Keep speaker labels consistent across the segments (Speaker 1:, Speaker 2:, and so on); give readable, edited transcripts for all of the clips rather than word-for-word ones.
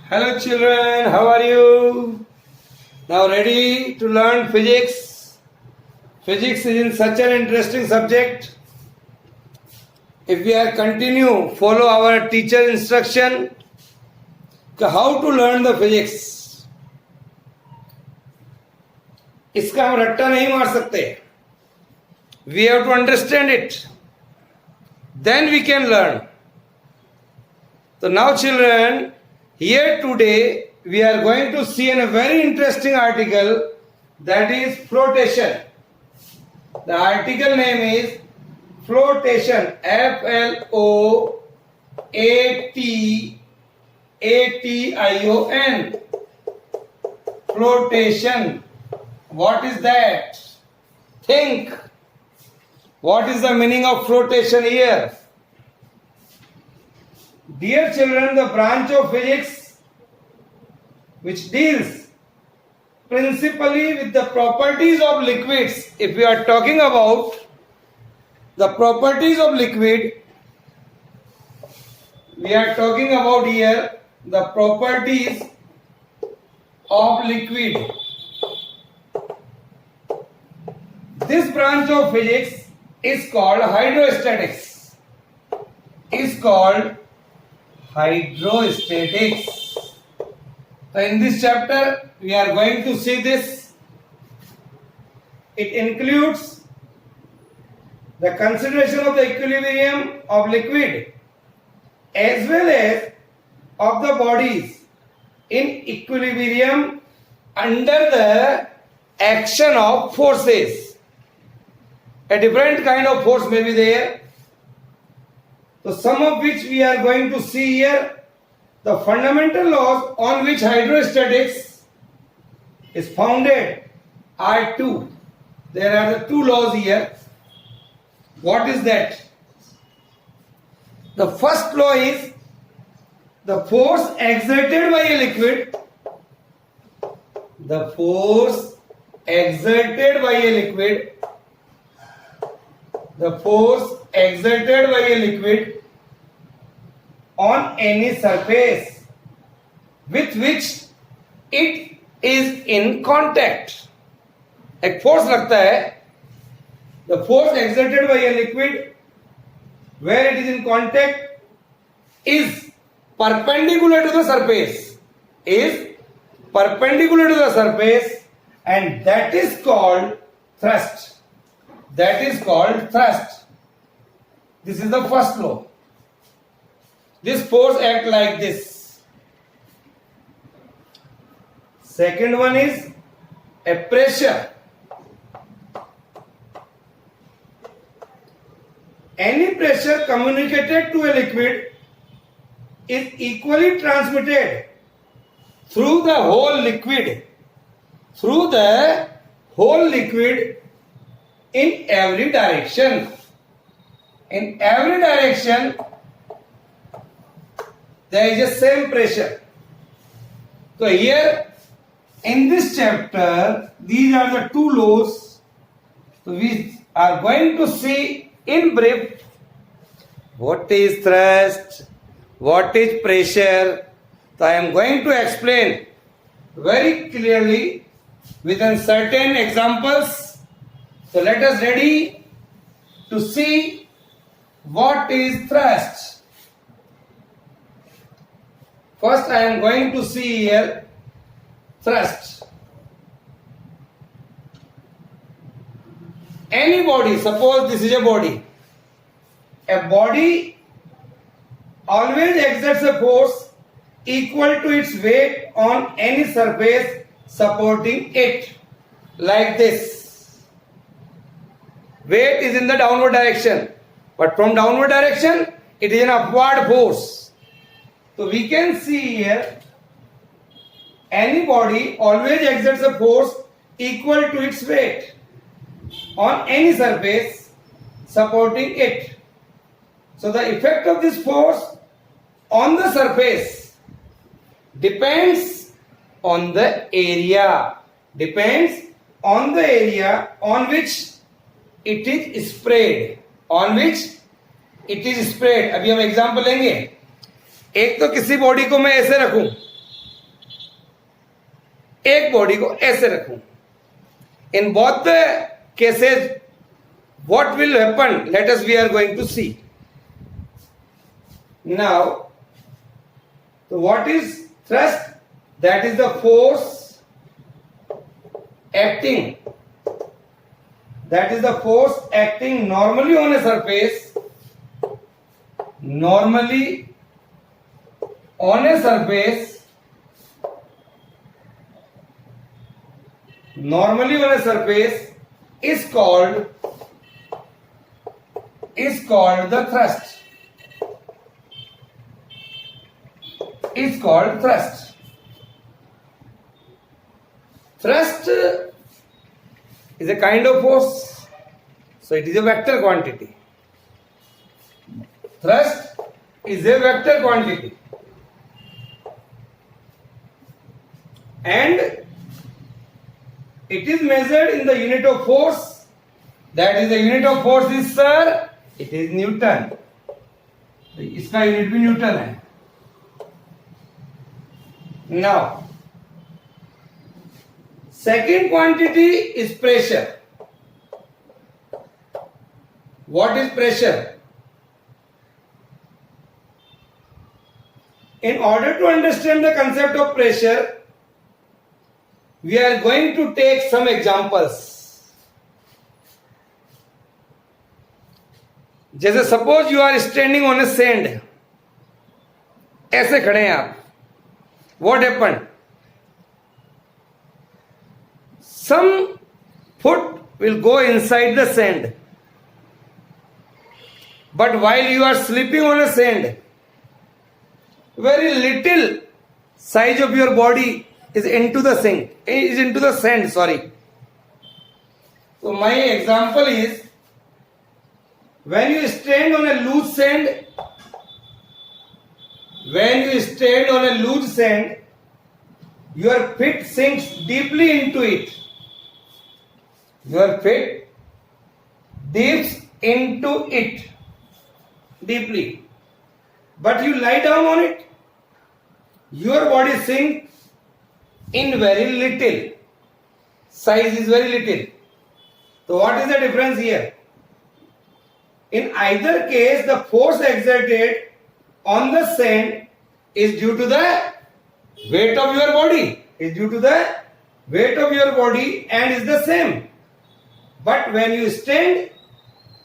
Speaker 1: Hello children, how are you? Now ready to learn physics? Physics is in such an interesting subject. If we are continue, follow our teacher instruction, how to learn the physics. इसका हम रट्टा नहीं मार सकते. We have to understand it. Then we can learn. So now children, here today we are going to see a very interesting article, that is flotation. The article name is flotation. Flotation. Flotation. What is that? Think. What is the meaning of flotation here? Dear children, the branch of physics which deals principally with the properties of liquids. If we are talking about the properties of liquid, we are talking about here the properties of liquid. This branch of physics is called hydrostatics. So in this chapter we are going to see this. It includes the consideration of the equilibrium of liquid as well as of the bodies in equilibrium under the action of forces. A different kind of force may be there. So some of which we are going to see here. The fundamental laws on which hydrostatics is founded are two. There are the two laws here. What is that? The first law is the force exerted by a liquid. The force exerted by a liquid. The force exerted by a liquid on any surface with which it is in contact. एक force लगता है. The force exerted by a liquid where it is in contact is perpendicular to the surface. And that is called thrust. This is the first law. This force acts like this. Second one is a pressure. Any pressure communicated to a liquid is equally transmitted through the whole liquid. In every direction. There is a same pressure. So here in this chapter, these are the two laws. So we are going to see in brief what is thrust, what is pressure. So I am going to explain very clearly with certain examples. So let us ready to see what is thrust. First I am going to see here thrust. Any body, suppose this is a body. A body always exerts a force equal to its weight on any surface supporting it. Like this. Weight is in the downward direction, but from downward direction it is an upward force. So we can see here any body always exerts a force equal to its weight on any surface supporting it. So the effect of this force on the surface depends on the area. On which it is spread. अभी हम example लेंगे. एक तो किसी body को मैं ऐसे रखूं, एक बॉडी को ऐसे रखूं. In both the cases, what will happen? Let us we are going to see. Now, so what is thrust? That is the force acting. That is the force acting normally on a surface. Normally on a surface. Normally on a surface is called the thrust. Is called thrust. Thrust is a kind of force, so it is a vector quantity. Thrust is a vector quantity, and it is measured in the unit of force. That is, the unit of force is, sir, it is Newton. इसका unit भी Newton है. Now, second quantity is pressure. What is pressure? In order to understand the concept of pressure, we are going to take some examples. जैसे suppose you are standing on a sand, ऐसे खड़े हैं आप. What happened? Some foot will go inside the sand, but while you are sleeping on a sand, very little size of your body is into the sand. Sorry. So my example is, when you stand on a loose sand, your feet sinks deeply into it. Your feet dips into it deeply. But you lie down on it, your body sinks in very little. Size is very little. So what is the difference here? In either case, the force exerted on the sand is due to the weight of your body. And is the same. But when you stand,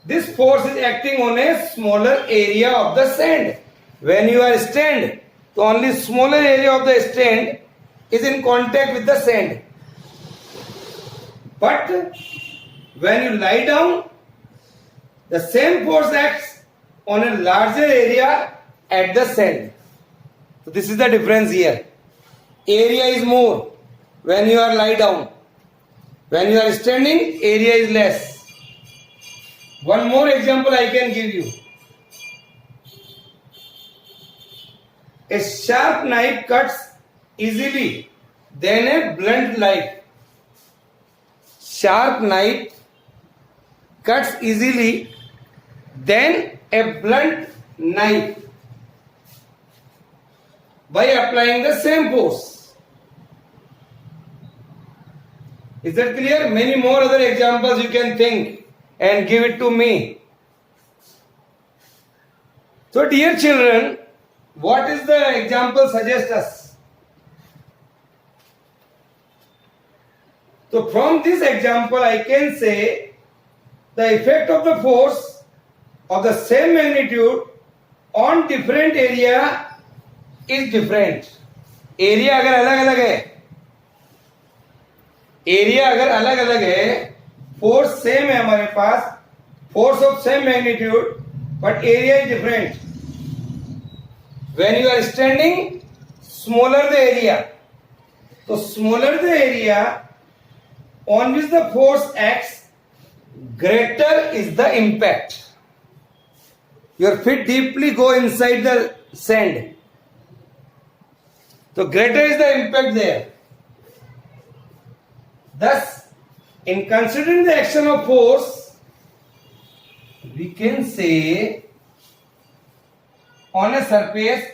Speaker 1: this force is acting on a smaller area of the sand. When you are stand, the only smaller area of the stand is in contact with the sand. But when you lie down, the same force acts on a larger area at the sand. So this is the difference here. Area is more when you are lie down. When you are standing, area is less. One more example I can give you. A sharp knife cuts easily than a blunt knife. Sharp knife cuts easily than a blunt knife by applying the same force. Is that clear? Many more other examples you can think and give it to me. So dear children, what is the example suggest us? So from this example I can say the effect of the force of the same magnitude on different area is different. Area अगर अलग अलग है, force same है हमारे पास, force of same magnitude, but area is different. When you are standing, smaller the area. So smaller the area on which the force acts, greater is the impact. Your feet deeply go inside the sand. So greater is the impact there. Thus, in considering the action of force, we can say on a surface,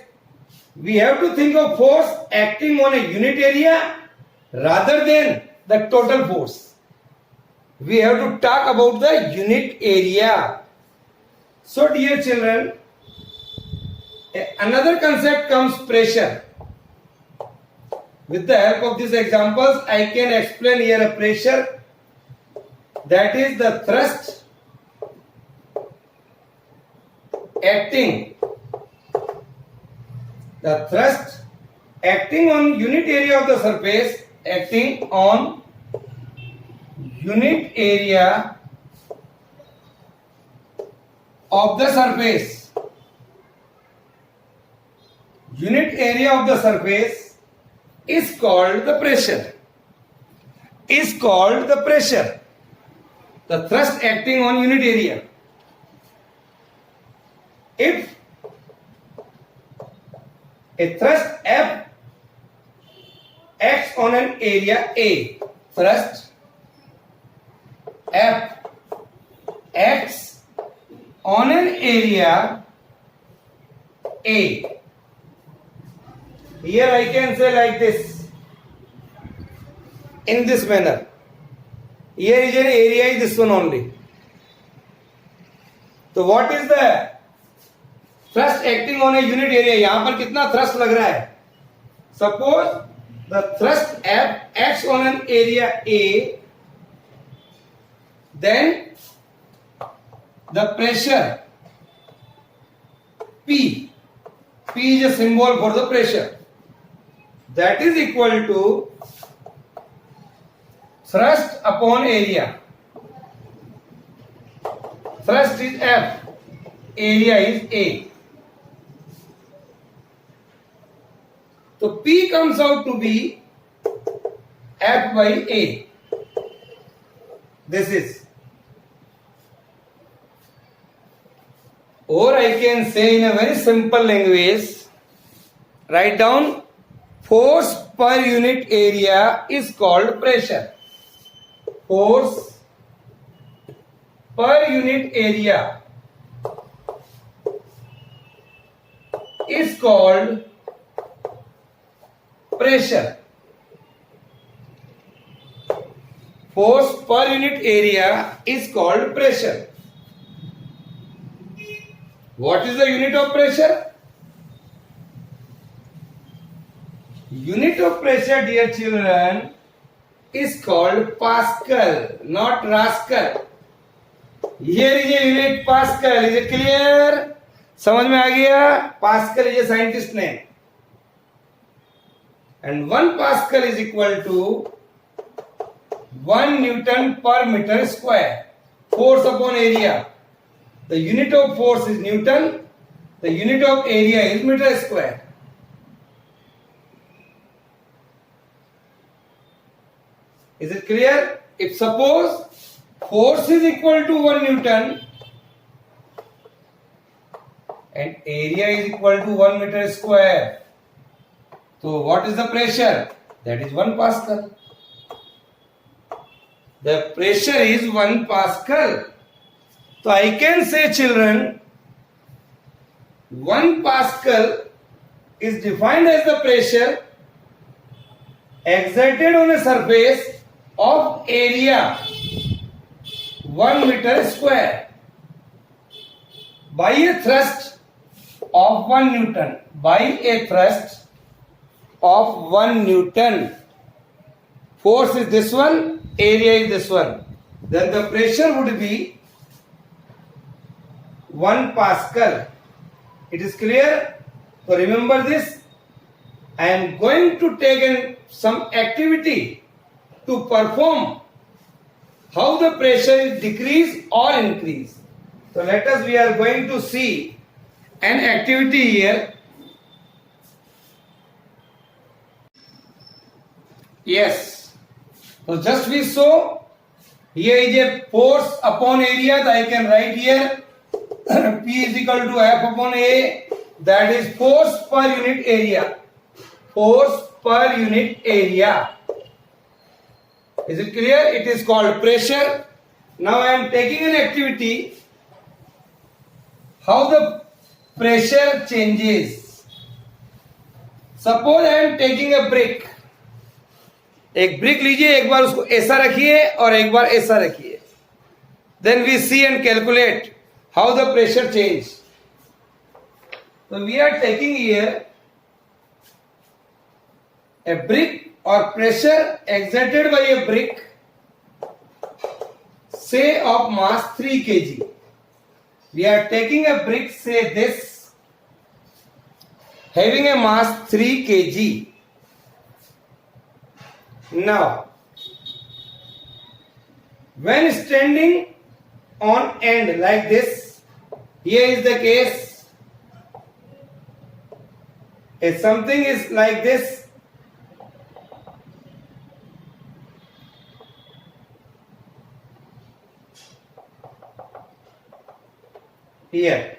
Speaker 1: we have to think of force acting on a unit area rather than the total force. We have to talk about the unit area. So dear children, another concept comes pressure. With the help of these examples, I can explain here a pressure, that is the thrust acting on unit area of the surface, acting on unit area of the surface. Unit area of the surface is called the pressure. The thrust acting on unit area. If a thrust F acts on an area A, thrust F acts on an area A. Here I can say like this, in this manner. Here is an area, is this one only. So what is the thrust acting on a unit area? यहाँ पर कितना thrust लग रहा है? Suppose the thrust F acts on an area A, then the pressure P is a symbol for the pressure, that is equal to thrust upon area. Thrust is F, area is A. So P comes out to be F by A. This is. Or I can say in a very simple language, write down, force per unit area is called pressure. Force per unit area is called pressure. Force per unit area is called pressure. What is the unit of pressure? Unit of pressure, dear children, is called Pascal, not rascal. Here is a unit Pascal. Is it clear? समझ में आ गया? Pascal is a scientist name. And 1 Pascal is equal to 1 Newton per meter square. Force upon area. The unit of force is Newton. The unit of area is meter square. Is it clear? If suppose force is equal to 1 Newton and area is equal to 1 meter square, so what is the pressure? That is 1 Pascal. The pressure is 1 Pascal. So I can say, children, 1 Pascal is defined as the pressure exerted on a surface of area 1 meter square by a thrust of 1 Newton. By a thrust of 1 Newton. Force is this one, area is this one. Then the pressure would be 1 Pascal. It is clear? So remember this. I am going to take some activity to perform how the pressure is decrease or increase. So we are going to see an activity here. Yes. So just we saw here is a force upon area, that I can write here P is equal to F upon A, that is force per unit area. Force per unit area. Is it clear? It is called pressure. Now I am taking an activity how the pressure changes. Suppose I am taking a brick. एक brick लीजिए, एक बार उसको ऐसा रखिए और एक बार ऐसा रखिए, then we see and calculate how the pressure change. So we are taking here a brick or pressure exerted by a brick, say of mass 3 kg. We are taking a brick, say this, having a mass 3 kg. Now, when standing on end like this, here is the case. If something is like this, here,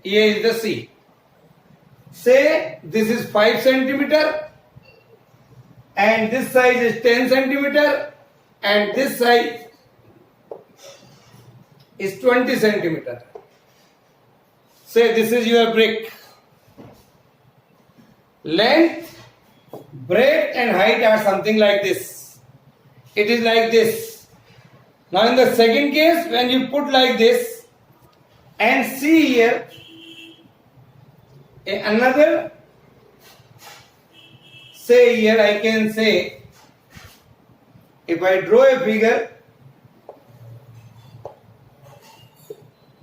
Speaker 1: here is the C. Say this is 5 centimeter and this size is 10 centimeter and this size is 20 centimeter. Say this is your brick. Length, breadth and height are something like this. It is like this. Now in the second case, when you put like this and see here another, say here I can say, if I draw a figure,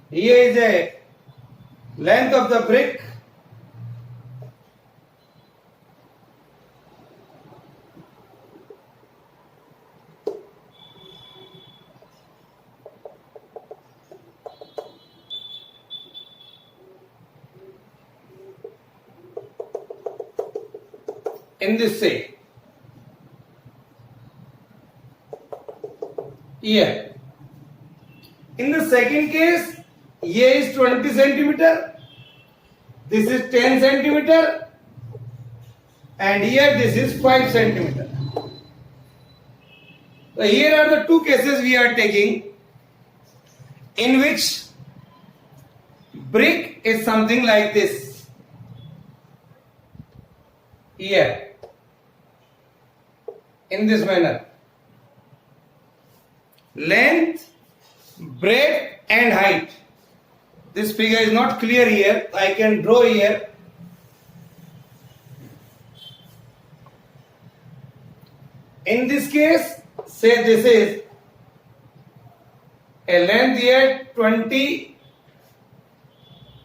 Speaker 1: here is a length of the brick, in this way. Here. In the second case, here is 20 centimeter, this is 10 centimeter, and here this is 5 centimeter. So here are the two cases we are taking in which brick is something like this. Here. In this manner, length, breadth and height. This figure is not clear here. I can draw here. In this case, say this is a length here 20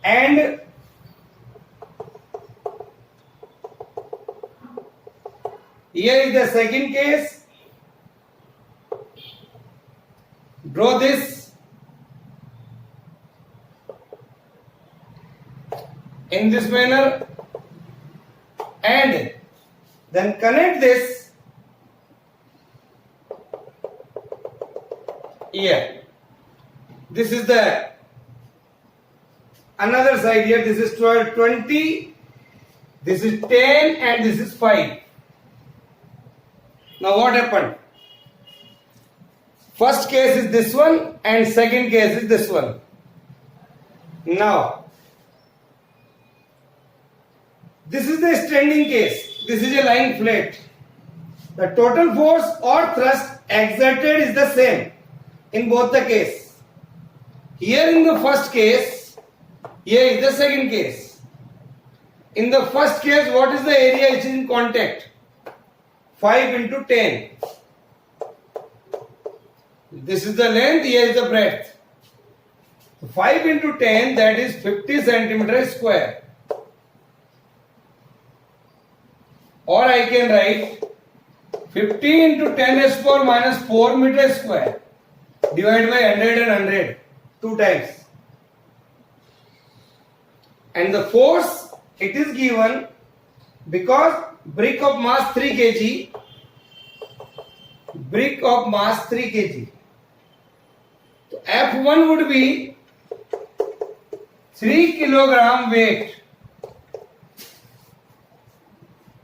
Speaker 1: and here is the second case. Draw this in this manner and then connect this here. This is the another side here. This is 12, 20, this is 10 and this is 5. Now what happened? First case is this one and second case is this one. Now, this is the standing case. This is a lying flat. The total force or thrust exerted is the same in both the case. Here in the first case, here is the second case. In the first case, what is the area which is in contact? 5 into 10. This is the length, here is the breadth. 5 into 10, that is 50 centimeters square. Or I can write 50 into 10 raised to power minus 4 meters square divided by 100 and 100 two times. And the force, it is given because brick of mass 3 kg, brick of mass 3 kg. So F1 would be 3 kilogram weight.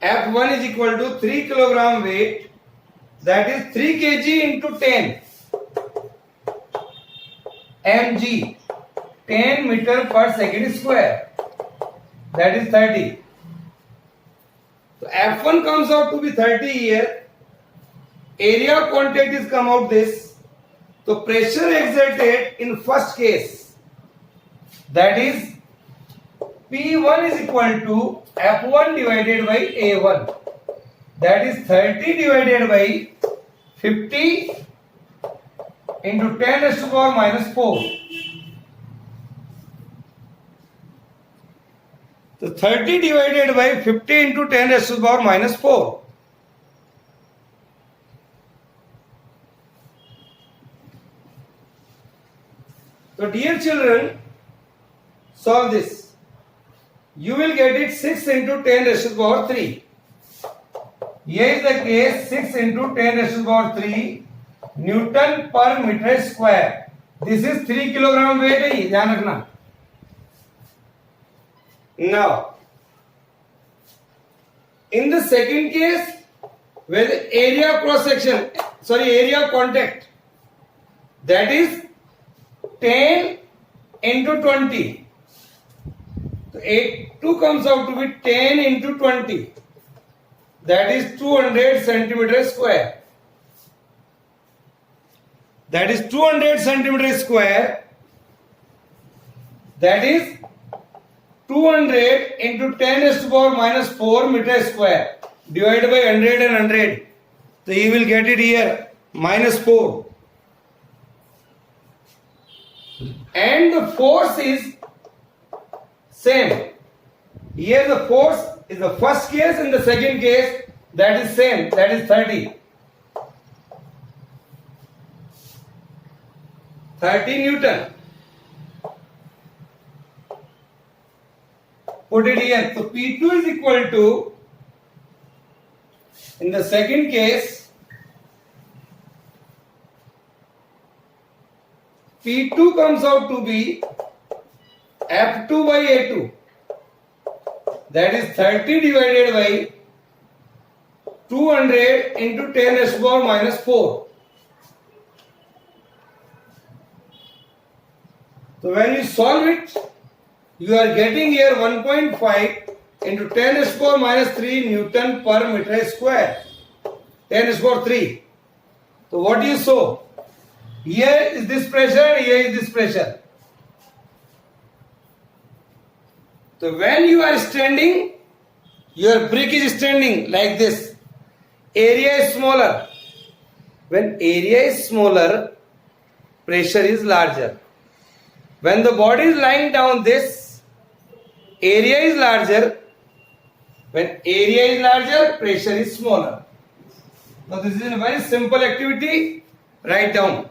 Speaker 1: F1 is equal to 3 kilogram weight, that is 3 kg into 10. mg, 10 meter per second square, that is 30. So F1 comes out to be 30 here. Area of contact is come out this. So pressure exerted in first case, that is P1 is equal to F1 divided by A1, that is 30 divided by 50 into 10 raised to the power minus 4. So 30 divided by 50 into 10 raised to the power minus 4. So dear children, solve this. You will get it 6 into 10 raised to the power 3. Here is the case, 6 into 10 raised to the power 3 Newton per meter square. This is 3 kilogram weight है, ध्यान रखना. Now, in the second case, where the area of cross section, area of contact, that is 10 into 20. So 2 comes out to be 10 into 20. That is 200 centimeter square. That is 200 centimeter square. That is 200 into 10 raised to the power minus 4 meter square. Divided by 100 and 100. So you will get it here minus 4. And the force is same. Here the force is the first case and the second case, that is same, that is 30. 30 Newton. Put it here. So P2 is equal to, in the second case, P2 comes out to be F2 by A2. That is 30 divided by 200 into 10 raised to the power minus 4. So when you solve it, you are getting here 1.5 into 10 raised to the power minus 3 Newton per meter square. 10 raised to the power 3. So what do you show? Here is this pressure, here is this pressure. So when you are standing, your brick is standing like this. Area is smaller. When area is smaller, pressure is larger. When the body is lying down this, area is larger. When area is larger, pressure is smaller. Now this is a very simple activity. Write down.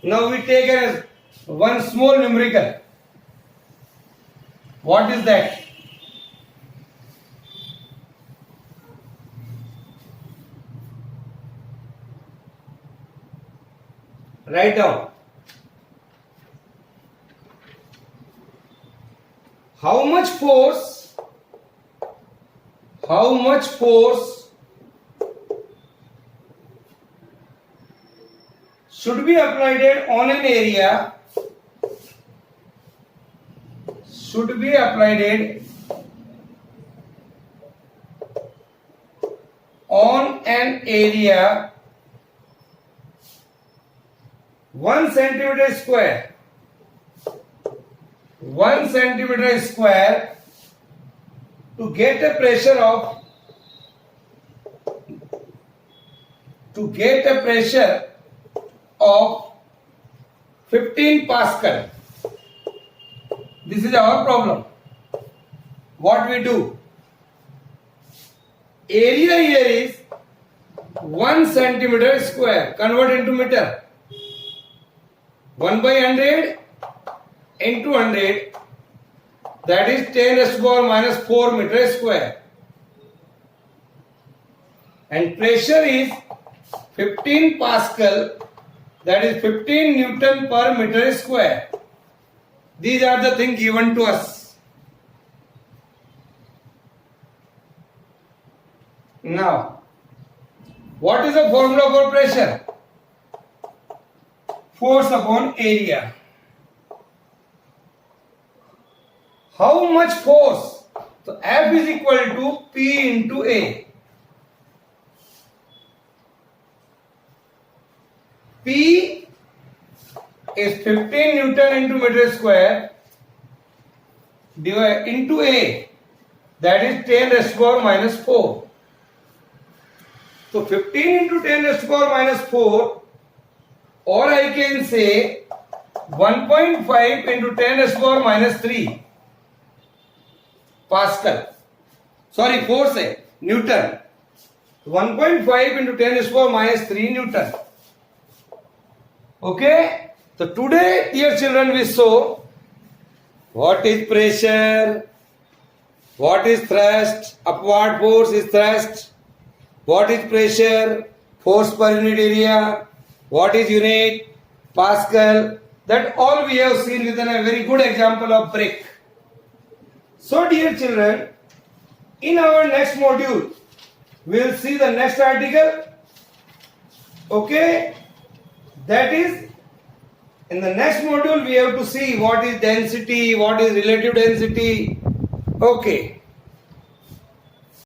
Speaker 1: Now we take as one small numerical. What is that? Write down. How much force should be applied on an area, area 1 centimeter square, 1 centimeter square, to get a pressure of 15 Pascal. This is our problem. What we do? Area here is 1 centimeter square. Convert into meter. 1 by 100 into 100. That is 10 raised to the power minus 4 meter square. And pressure is 15 Pascal. That is 15 Newton per meter square. These are the things given to us. Now, what is the formula for pressure? Force upon area. How much force? So F is equal to P into A. P is 15 Newton into meter square divided into A, that is 10 raised to power minus 4. So 15 into 10 raised to power minus 4, or I can say 1.5 into 10 raised to power minus 3 Pascal. Sorry, force है Newton. 1.5 into 10 raised to power minus 3 Newton. Okay. So today, dear children, we saw what is pressure, what is thrust, upward force is thrust, what is pressure, force per unit area, what is unit, Pascal. That all we have seen within a very good example of brake. So dear children, in our next module, we will see the next article. Okay, that is, in the next module we have to see what is density, what is relative density. Okay.